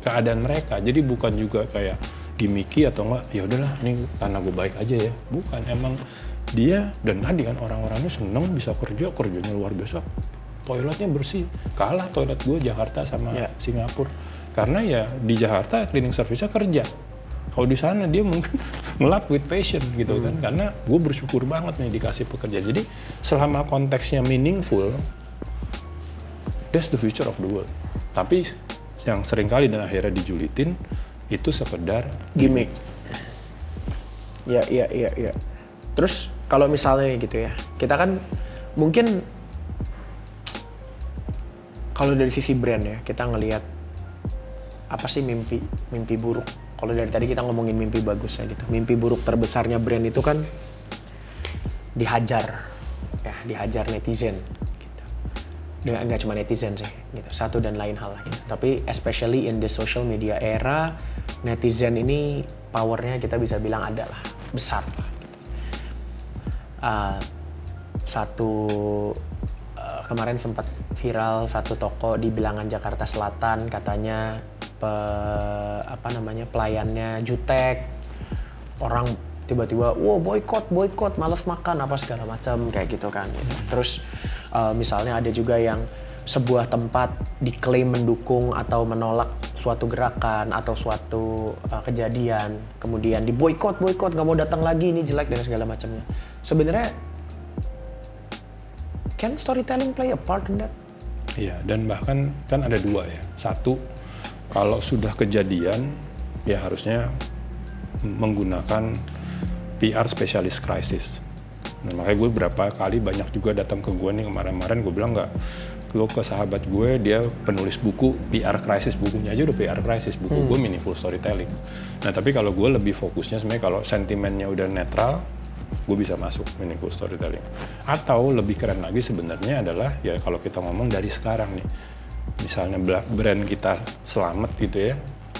keadaan mereka. Jadi bukan juga kayak gimmicky atau enggak, ya udahlah ini karena gue baik aja ya. Bukan, emang dia, dan tadi kan orang-orangnya seneng bisa kerjanya luar biasa. toiletnya bersih. Kalah toilet gue Jakarta sama Singapura. Karena ya di Jakarta cleaning service-nya kerja. Kalau di sana dia mungkin ngelap with passion gitu kan. Karena gue bersyukur banget nih dikasih pekerja. Jadi selama konteksnya meaningful, that's the future of the world. Tapi yang seringkali dan akhirnya dijulitin itu sekedar gimmick. Iya. Terus kalau misalnya gitu ya, kita kan mungkin kalau dari sisi brand ya, kita ngelihat apa sih mimpi buruk. Kalau dari tadi kita ngomongin mimpi bagus ya gitu. Mimpi buruk terbesarnya brand itu kan dihajar netizen gitu. Nggak cuma netizen sih gitu. Satu dan lain hal lah gitu. Tapi especially in the social media era, netizen ini powernya kita bisa bilang adalah besar lah gitu. Kemarin sempat viral satu toko di Bilangan Jakarta Selatan, katanya pelayannya jutek, orang tiba-tiba boykot, malas makan apa segala macam kayak gitu kan gitu. Terus misalnya ada juga yang sebuah tempat diklaim mendukung atau menolak suatu gerakan atau suatu kejadian, kemudian diboykot, nggak mau datang lagi, ini jelek dan segala macamnya. Sebenarnya can storytelling play a part in that? Iya, dan bahkan kan ada dua ya. Satu, kalau sudah kejadian ya harusnya menggunakan PR specialist crisis. Nah, makanya gue berapa kali banyak juga datang ke gue nih kemarin gue bilang nggak, lo ke sahabat gue dia penulis buku PR crisis, bukunya aja udah PR crisis, buku gue meaningful storytelling. Nah tapi kalau gue lebih fokusnya sebenarnya kalau sentimennya udah netral, gue bisa masuk meaningful storytelling. Atau lebih keren lagi sebenarnya adalah ya kalau kita ngomong dari sekarang nih, misalnya brand kita selamat gitu ya,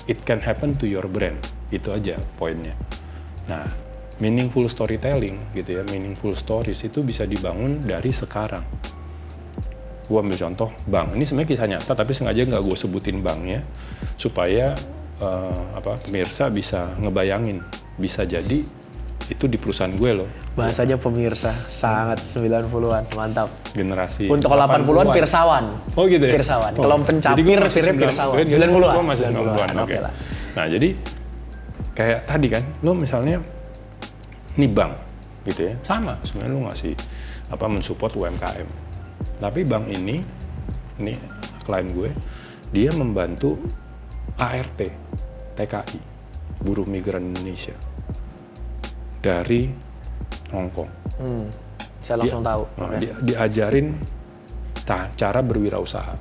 it can happen to your brand, itu aja poinnya. Nah meaningful storytelling gitu ya, meaningful stories itu bisa dibangun dari sekarang. Gue ambil contoh bank, ini sebenarnya kisah nyata tapi sengaja nggak gue sebutin banknya supaya pemirsa bisa ngebayangin, bisa jadi itu di perusahaan gue loh. Bahasanya pemirsa, sangat 90-an, mantap. Generasi untuk 80-an pirsawan. Oh gitu ya? Pirsawan, kalau pencapir pirsawan. 90-an. Gue masih 90-an, oke. Nah jadi kayak tadi kan, lo misalnya nih bank gitu ya, sama sebenarnya lo ngasih mensupport UMKM. Tapi bank ini klien gue, dia membantu ART, TKI, buruh migran Indonesia dari Hong Kong. Saya langsung tahu. Diajarin cara berwirausaha,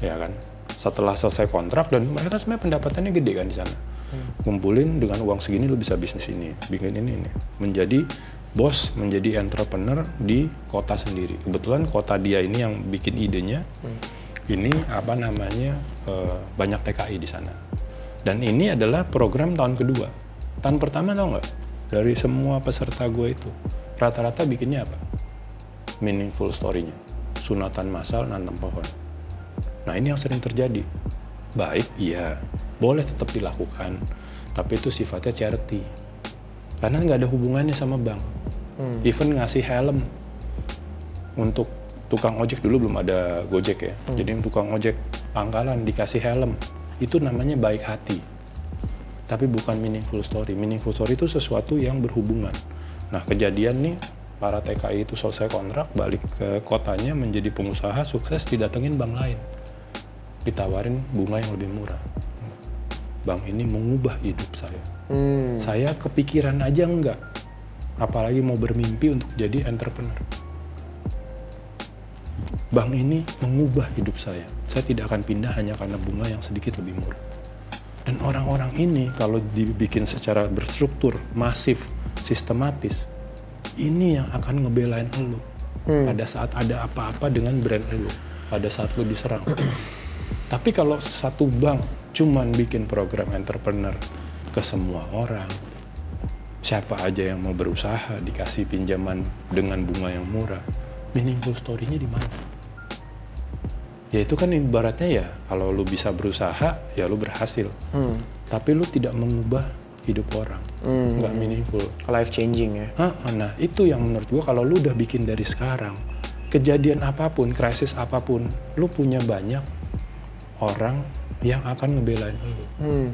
ya kan. Setelah selesai kontrak dan mereka sebenarnya pendapatannya gede kan di sana. Kumpulin dengan uang segini lo bisa bisnis ini, bikin ini. Menjadi bos, menjadi entrepreneur di kota sendiri. Kebetulan kota dia ini yang bikin idenya, ini banyak TKI di sana. Dan ini adalah program tahun kedua. Tahun pertama tau nggak? Dari semua peserta gue itu, rata-rata bikinnya apa? Meaningful story-nya. Sunatan massal, nanam pohon. Nah ini yang sering terjadi. Baik, iya, boleh tetap dilakukan. Tapi itu sifatnya charity. Karena nggak ada hubungannya sama bank. Even ngasih helm untuk tukang ojek, dulu belum ada Gojek ya. Jadi tukang ojek pangkalan dikasih helm, itu namanya baik hati. Tapi bukan meaningful story. Meaningful story itu sesuatu yang berhubungan. Nah kejadian nih, para TKI itu selesai kontrak, balik ke kotanya menjadi pengusaha, sukses, didatengin bank lain. Ditawarin bunga yang lebih murah. Bank ini mengubah hidup saya. Saya kepikiran aja enggak, apalagi mau bermimpi untuk jadi entrepreneur. Bank ini mengubah hidup saya. Saya tidak akan pindah hanya karena bunga yang sedikit lebih murah. Dan orang-orang ini kalau dibikin secara berstruktur, masif, sistematis, ini yang akan ngebelain lo pada saat ada apa-apa dengan brand lo, pada saat lo diserang. Tapi kalau satu bank cuman bikin program entrepreneur ke semua orang, siapa aja yang mau berusaha dikasih pinjaman dengan bunga yang murah, meaningful story-nya di mana? Ya itu kan ibaratnya ya, kalau lu bisa berusaha, ya lu berhasil. Tapi lu tidak mengubah hidup orang, nggak meaningful. Life changing ya. Nah itu yang menurut gua kalau lu udah bikin dari sekarang, kejadian apapun, krisis apapun, lu punya banyak orang yang akan ngebelain lu.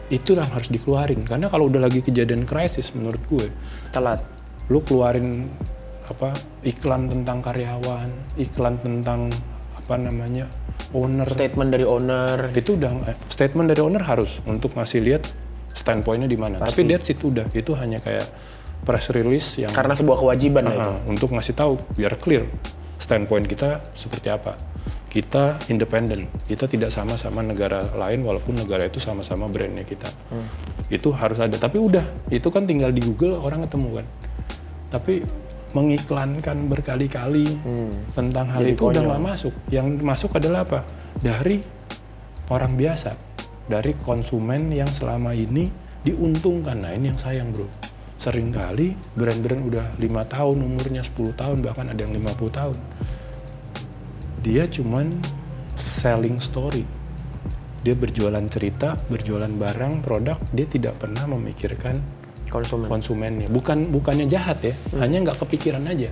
Itu yang harus dikeluarin. Karena kalau udah lagi kejadian krisis menurut gue, Telat. lu keluarin iklan tentang karyawan, iklan tentang owner. Statement dari owner. Itu udah statement dari owner harus untuk ngasih lihat standpointnya di mana. Tapi that's it udah. Itu hanya kayak press release yang Karena sebuah kewajiban lah itu. untuk ngasih tahu biar clear standpoint kita seperti apa. Kita independen, kita tidak sama-sama negara lain walaupun negara itu sama-sama brandnya kita. Itu harus ada. Tapi udah, itu kan tinggal di Google orang ketemu kan. Tapi mengiklankan berkali-kali tentang hal Jadi itu udah konyol. nggak masuk. Yang masuk adalah apa? Dari orang biasa, dari konsumen yang selama ini diuntungkan. Nah ini yang sayang bro. Seringkali brand-brand udah 5 tahun umurnya, 10 tahun, bahkan ada yang 50 tahun. Dia cuman selling story. Dia berjualan cerita, berjualan barang, produk, dia tidak pernah memikirkan konsumennya. Bukannya jahat ya, hanya nggak kepikiran aja.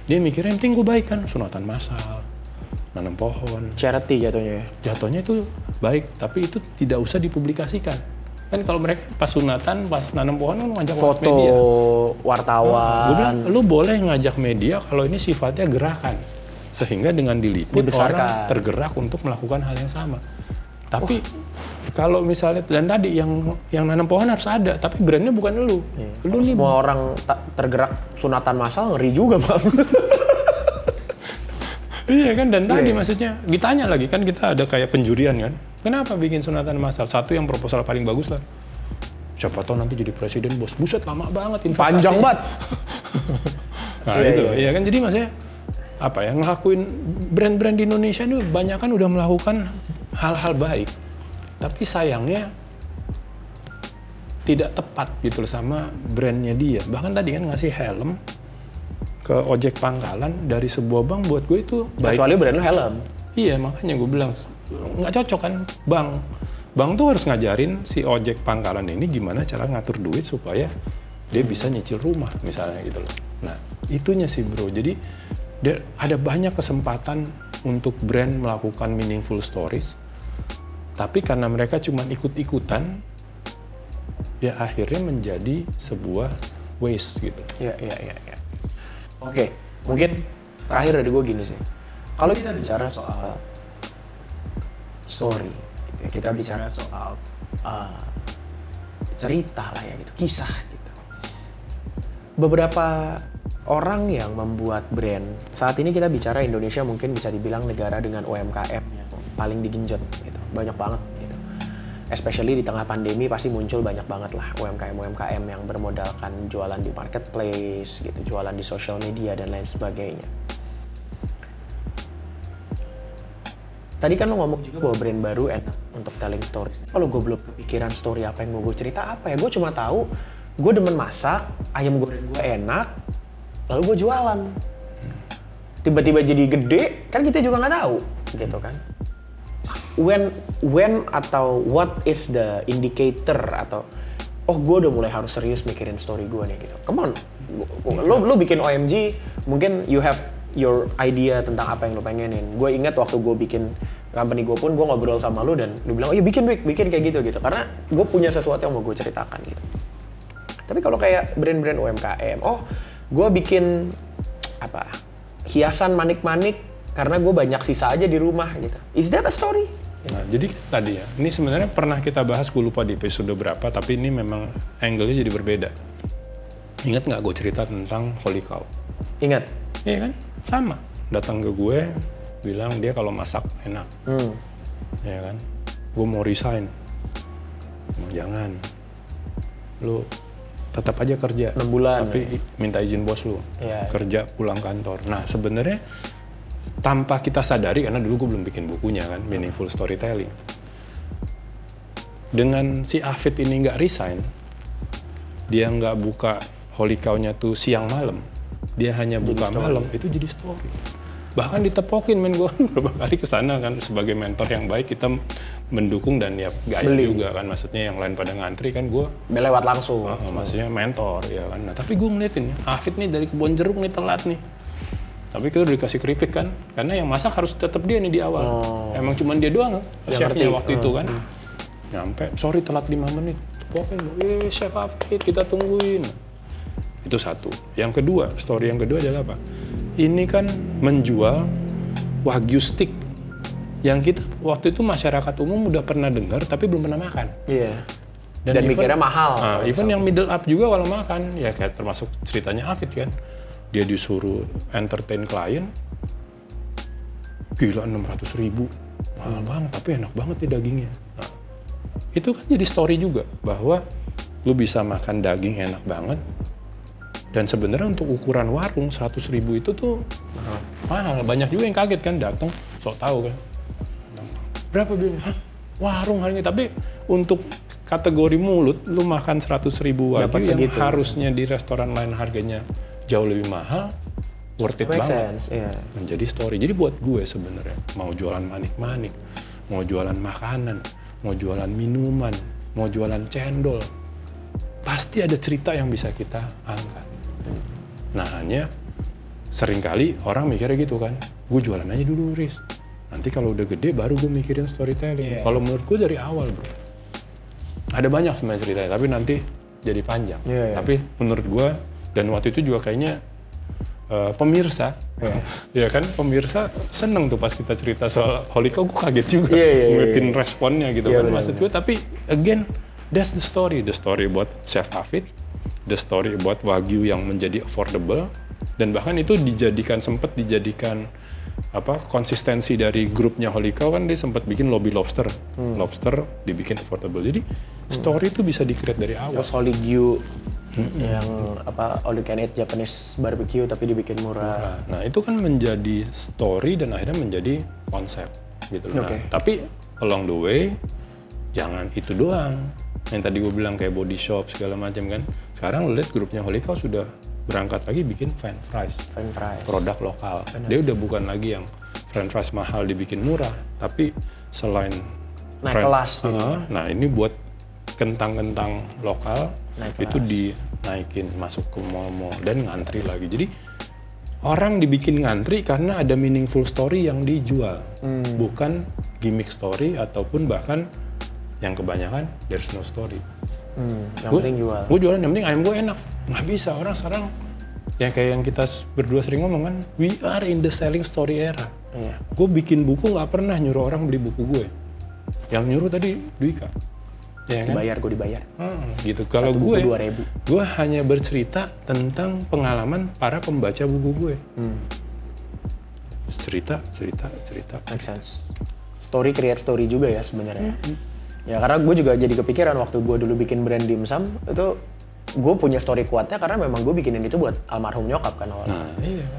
Dia mikirnya yang penting gue baik kan, sunatan massal, nanam pohon. Charity jatuhnya ya. Jatuhnya itu baik, tapi itu tidak usah dipublikasikan. Kan kalau mereka pas sunatan, pas nanam pohon kan ngajak Foto media. wartawan. Gue bilang, lu boleh ngajak media kalau ini sifatnya gerakan. Sehingga dengan diliput Dibesarkan. orang tergerak untuk melakukan hal yang sama. Tapi kalau misalnya, dan tadi yang nanam pohon harus ada, tapi brandnya bukan lu. Lu nih Semua orang tergerak sunatan massal ngeri juga bang. iya kan, dan tadi maksudnya ditanya lagi kan, kita ada kayak penjurian kan. Kenapa bikin sunatan massal? Satu yang proposal paling bagus lah. Siapa tahu nanti jadi presiden bos. Buset lama banget investasinya. Panjang banget. Nah itu, ya kan, jadi maksudnya apa ya, ngelakuin brand-brand di Indonesia ini banyak kan udah melakukan hal-hal baik, tapi sayangnya tidak tepat gitu loh sama brandnya dia. Bahkan tadi kan ngasih helm ke ojek pangkalan dari sebuah bank, buat gue itu baik. Kecuali brand lu helm. Iya, makanya gue bilang nggak cocok kan bank tuh harus ngajarin si ojek pangkalan ini gimana cara ngatur duit supaya dia bisa nyicil rumah misalnya gitu loh. Nah itunya sih bro, jadi ada banyak kesempatan untuk brand melakukan meaningful stories, tapi karena mereka cuma ikut-ikutan, ya akhirnya menjadi sebuah waste gitu. Iya. Oke, mungkin terakhir dari gue gini sih. Kalau kita bicara soal story, gitu ya, kita bicara soal cerita lah ya gitu, kisah gitu. Beberapa orang yang membuat brand, saat ini kita bicara Indonesia mungkin bisa dibilang negara dengan UMKM yang paling digenjot gitu, banyak banget gitu. Especially di tengah pandemi pasti muncul banyak banget lah UMKM yang bermodalkan jualan di marketplace gitu, jualan di social media dan lain sebagainya. Tadi kan lo ngomong juga bahwa brand baru enak untuk telling stories. Kalau gue belum kepikiran story apa yang mau gue cerita apa ya, gue cuma tahu gue demen masak, ayam goreng gue enak, lalu gue jualan. Tiba-tiba jadi gede, kan kita juga nggak tahu, gitu kan? When atau what is the indicator atau gue udah mulai harus serius mikirin story gue nih gitu. Come on, lo bikin OMG, mungkin you have your idea tentang apa yang lo pengenin. Gue ingat waktu gue bikin company gue pun, gue ngobrol sama lo dan lo bilang, oh iya bikin kayak gitu. Karena gue punya sesuatu yang mau gue ceritakan gitu. Tapi kalau kayak brand-brand UMKM, gue bikin hiasan manik-manik karena gue banyak sisa aja di rumah gitu. Is that a story? Nah, jadi tadi ya, ini sebenarnya pernah kita bahas, gue lupa di episode berapa, tapi ini memang angle-nya jadi berbeda. Ingat nggak gue cerita tentang Holy Cow? Ingat? Iya kan? Sama. Datang ke gue, bilang dia kalau masak enak. Ya kan? Gue mau resign. Jangan. Lu tetap aja kerja. 6 bulan. Tapi minta izin bos lu. Iya. Kerja pulang kantor. Nah sebenarnya tanpa kita sadari, karena dulu gue belum bikin bukunya kan, Meaningful Storytelling. Dengan si Afid ini nggak resign, dia nggak buka Holy Cow-nya tuh siang malam, dia hanya buka malam, itu jadi story. Bahkan ditepokin, gue beberapa kali kesana kan, sebagai mentor yang baik, kita mendukung dan ya gaya juga kan, maksudnya yang lain pada ngantri kan, gue lewat langsung. maksudnya mentor ya kan. Nah tapi gue ngeliatin, Afid nih dari kebun jeruk nih telat nih. Tapi kita udah dikasih keripik kan, karena yang masak harus tetap dia nih di awal. Emang cuman dia doang chefnya waktu itu kan. Nyampe, sorry telat 5 menit. Pokoknya, Chef Hafid kita tungguin. Itu satu. Yang kedua, story yang kedua adalah apa? Ini kan menjual wagyu stick. Yang kita waktu itu masyarakat umum udah pernah dengar tapi belum pernah makan. Iya. Dan mikirnya mahal. Even yang middle up juga kalau makan, ya kayak termasuk ceritanya Hafid kan. Dia disuruh entertain klien, gila 600.000, mahal banget tapi enak banget nih dagingnya. Nah, itu kan jadi story juga bahwa lu bisa makan daging enak banget dan sebenarnya untuk ukuran warung 100.000 itu tuh mahal. Banyak juga yang kaget kan datang, sok tahu kan. Berapa bilangnya? Hah? Warung harganya, tapi untuk kategori mulut lu makan 100.000 wagyu yang harusnya di restoran lain harganya jauh lebih mahal, worth it banget. Menjadi story. Jadi buat gue sebenarnya mau jualan manik-manik, mau jualan makanan, mau jualan minuman, mau jualan cendol, pasti ada cerita yang bisa kita angkat. Nah hanya seringkali orang mikirnya gitu kan, gue jualan aja dulu Riz, nanti kalau udah gede baru gue mikirin storytelling. Kalau menurut gue dari awal bro, ada banyak sebenarnya ceritanya, tapi nanti jadi panjang. Tapi menurut gue, dan waktu itu juga kayaknya pemirsa, ya kan pemirsa seneng tuh pas kita cerita soal Holy Cow, gue kaget juga ngeliatin responnya gitu kan maksud gue. Tapi again, that's the story buat Chef Hafid, the story buat wagyu yang menjadi affordable, dan bahkan itu sempat dijadikan konsistensi dari grupnya Holy Cow kan, dia sempat bikin lobby lobster dibikin affordable. Jadi story itu bisa di-create dari awal. Terus Holigyu yang all you can eat Japanese barbecue tapi dibikin murah. Nah itu kan menjadi story dan akhirnya menjadi konsep gitu. Nah, tapi along the way jangan itu doang. Yang tadi gue bilang kayak body shop segala macam kan. Sekarang lo lihat grupnya Holy Cow sudah berangkat lagi bikin french fries. Produk lokal. Dia udah bukan lagi yang french fries mahal dibikin murah, tapi selain naik kelas. Nah ini buat kentang-kentang lokal itu dinaikin masuk ke mall-mall dan ngantri lagi. Jadi orang dibikin ngantri karena ada meaningful story yang dijual, bukan gimmick story ataupun bahkan yang kebanyakan there's no story. Yang penting jual. Gue jualan yang penting ayam gue enak. Nggak bisa orang sekarang yang kayak yang kita berdua sering ngomong kan, we are in the selling story era. Gue bikin buku nggak pernah nyuruh orang beli buku gue. Yang nyuruh tadi Dwika. Ya kan? Gue dibayar. Gitu. Kalau gue hanya bercerita tentang pengalaman para pembaca buku gue. Cerita. Make sense. Story create story juga ya sebenarnya. Ya karena gue juga jadi kepikiran waktu gue dulu bikin brand dimsum itu, gue punya story kuatnya karena memang gue bikinin itu buat almarhum nyokap kan awalnya.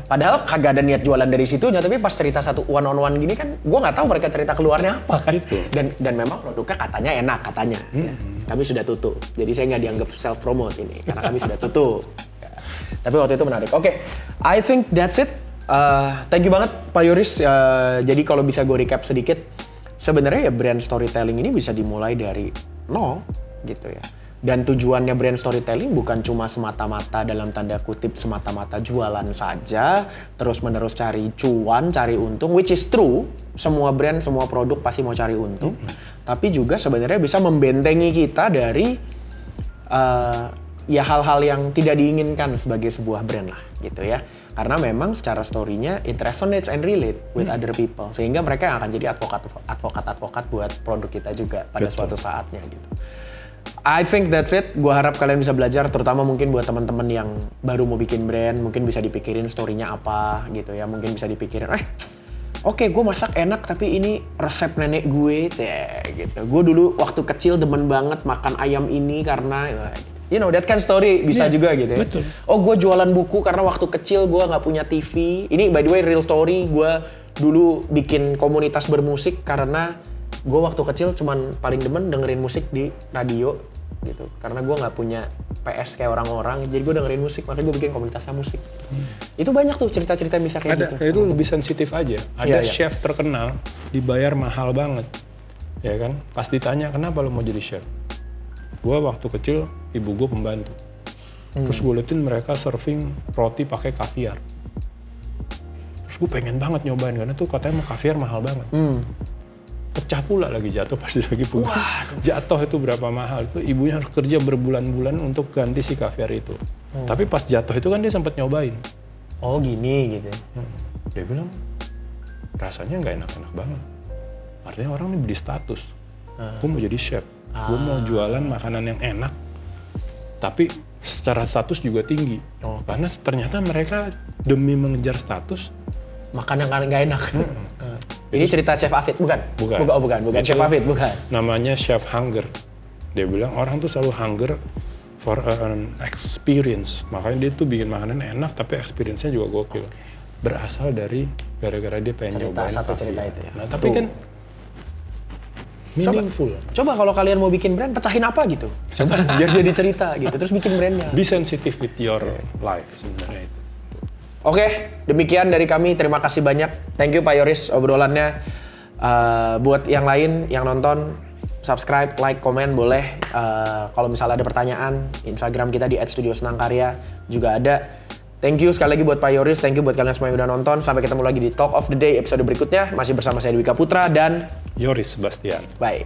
Padahal kagak ada niat jualan dari situnya, tapi pas cerita satu one on one gini kan, gue nggak tahu mereka cerita keluarnya apa kan. Dan memang produknya katanya enak katanya. Ya. Kami sudah tutup, jadi saya nggak dianggap self promote ini karena kami sudah tutup. Ya. Tapi waktu itu menarik. Oke, I think that's it. Thank you banget Pak Yoris. Jadi kalau bisa gue recap sedikit, sebenarnya ya brand storytelling ini bisa dimulai dari nol gitu ya. Dan tujuannya brand storytelling bukan cuma semata-mata dalam tanda kutip semata-mata jualan saja, terus-menerus cari cuan, cari untung, which is true. Semua brand, semua produk pasti mau cari untung. Tapi juga sebenarnya bisa membentengi kita dari ya hal-hal yang tidak diinginkan sebagai sebuah brand lah gitu ya. Karena memang secara story-nya it resonates and relate with other people. Sehingga mereka yang akan jadi advokat buat produk kita juga pada suatu saatnya gitu. I think that's it. Gue harap kalian bisa belajar, terutama mungkin buat teman-teman yang baru mau bikin brand, mungkin bisa dipikirin story-nya apa gitu ya. Mungkin bisa dipikirin, oke, gue masak enak tapi ini resep nenek gue, gitu. Gue dulu waktu kecil demen banget makan ayam ini karena, you know, that kind of story bisa juga gitu ya. Betul. Oh, gue jualan buku karena waktu kecil gue nggak punya TV. Ini by the way real story, gue dulu bikin komunitas bermusik karena gue waktu kecil cuman paling demen dengerin musik di radio gitu. Karena gue nggak punya PS kayak orang-orang, jadi gue dengerin musik, makanya gue bikin komunitasnya musik. Itu banyak tuh cerita-cerita bisa kayak gitu. Itu lebih sensitif aja. Ada chef terkenal dibayar mahal banget, ya kan? Pas ditanya kenapa lo mau jadi chef? Gue waktu kecil ibu gue pembantu. Terus gue liatin mereka serving roti pakai kaviar. Terus gue pengen banget nyobain karena tuh katanya mau caviar mahal banget. Pecah pula lagi jatuh pas lagi pulang. Jatuh itu berapa mahal, itu ibunya harus kerja berbulan-bulan untuk ganti si caviar itu. Tapi pas jatuh itu kan dia sempat nyobain. Oh gini gitu. Dia bilang rasanya nggak enak-enak banget. Artinya orang ini beli status. Gue mau jadi chef, gue mau jualan makanan yang enak, tapi secara status juga tinggi. Karena ternyata mereka demi mengejar status Makan yang nggak enak. Ini cerita Chef Afid, bukan? Bukan. Bukan. Chef Afid, bukan. Namanya chef hunger. Dia bilang orang tuh selalu hunger for an experience. Makanya dia tuh bikin makanan enak tapi experience-nya juga gokil. Berasal dari gara-gara dia pengen nyobain cerita caviar. itu ya. Nah, tapi kan meaningful. Coba kalau kalian mau bikin brand, pecahin apa gitu. Coba biar jadi cerita gitu, terus bikin brandnya. Be sensitive with your life sebenarnya itu. Oke, demikian dari kami. Terima kasih banyak. Thank you Pak Yoris obrolannya. Buat yang lain yang nonton, subscribe, like, komen boleh. Kalau misalnya ada pertanyaan, Instagram kita di @studiosenangkarya juga ada. Thank you sekali lagi buat Pak Yoris. Thank you buat kalian semua yang udah nonton. Sampai ketemu lagi di Talk of the Day episode berikutnya. Masih bersama saya Dwika Putra dan Yoris Sebastian. bye.